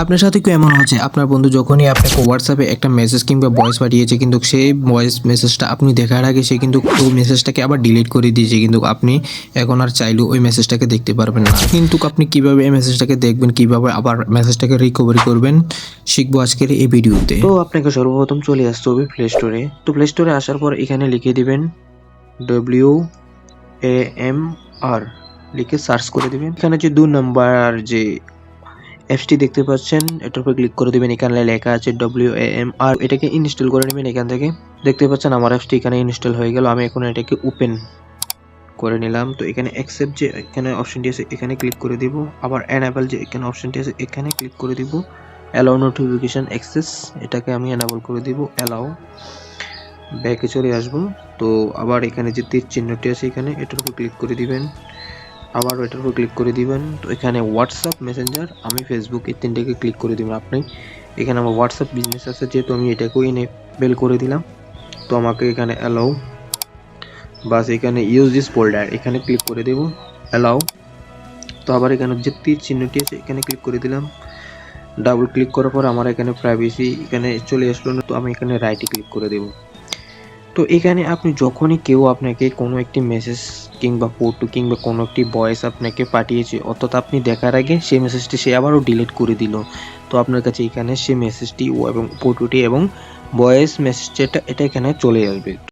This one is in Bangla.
আপনার সাথে কি এমন হচ্ছে আপনার বন্ধু যখনই আপনাকে হোয়াটসঅ্যাপে একটা মেসেজ কিংবা ভয়েস পাঠিয়েছে কিন্তু সেই ভয়েস মেসেজটা আপনি দেখার আগে সে কিন্তু ওই মেসেজটাকে আবার ডিলিট করে দিয়েছে, কিন্তু আপনি এখন আর চাইলেও ওই মেসেজটাকে দেখতে পারবেন না। কিন্তু আপনি কিভাবে এই মেসেজটাকে দেখবেন, কিভাবে আবার মেসেজটাকে রিকভারি করবেন শিখবো আজকের এই ভিডিওতে। তো আপনাকে সর্বপ্রথম চলে আসতে হবে প্লে স্টোরে। তো প্লে স্টোরে আসার পর এখানে লিখে দিবেন WAMR, লিখে সার্চ করে দিবেন। এখানে যে 2 নাম্বার যে অ্যাপসটি দেখতে পাচ্ছেন এটার উপর ক্লিক করে দিবেন। এখানে লেখা আছে WAMR, এটাকে ইনস্টল করে নেবেন। এখান থেকে দেখতে পাচ্ছেন আমার অ্যাপসটি এখানে ইনস্টল হয়ে গেল। আমি এখন এটাকে ওপেন করে নিলাম। তো এখানে অ্যাকসেপ্ট যে এখানে অপশনটি আছে এখানে ক্লিক করে দিব। আবার এনাবেল যে এখানে অপশনটি আছে এখানে ক্লিক করে দিব। অ্যালাউ নোটিফিকেশন অ্যাক্সেস, এটাকে আমি এনাবেল করে দিব। অ্যালাউ, ব্যাকে চলে আসব। তো আবার এখানে যে তীর চিহ্নটি আছে এখানে এটার উপর ক্লিক করে দিবেন। আবার এটার উপর ক্লিক করে দিবেন। তো এখানে হোয়াটসঅ্যাপ, মেসেঞ্জার, আমি ফেসবুক, এই তিনটাকে ক্লিক করে দিবেন। আপনি এখানে আমার হোয়াটসঅ্যাপ বিজনেস আছে যেহেতু আমি এটাকেও এনেবেল করে দিলাম। তো আমাকে এখানে অ্যালাউ, বাস এখানে ইউজ দিস ফোল্ডার এখানে ক্লিক করে দেব। অ্যালাউ। তো আবার এখানে যে তীর চিহ্নটি আছে এখানে ক্লিক করে দিলাম। ডাবল ক্লিক করার পর আমার এখানে প্রাইভেসি এখানে চলে আসলো না, তো আমি এখানে রাইটে ক্লিক করে দেব। তো এখানে আপনি যখনই কেউ আপনাকে কোনো একটি মেসেজ কিংবা ফটো কিংবা কোনো একটি ভয়েস আপনাকে পাঠিয়েছে, অর্থাৎ আপনি দেখার আগে সেই মেসেজটি সে আবারও ডিলিট করে দিল, তো আপনার কাছে এখানে সেই মেসেজটি এবং ফটোটি এবং ভয়েস মেসেজটা এটা এখানে চলে আসবে।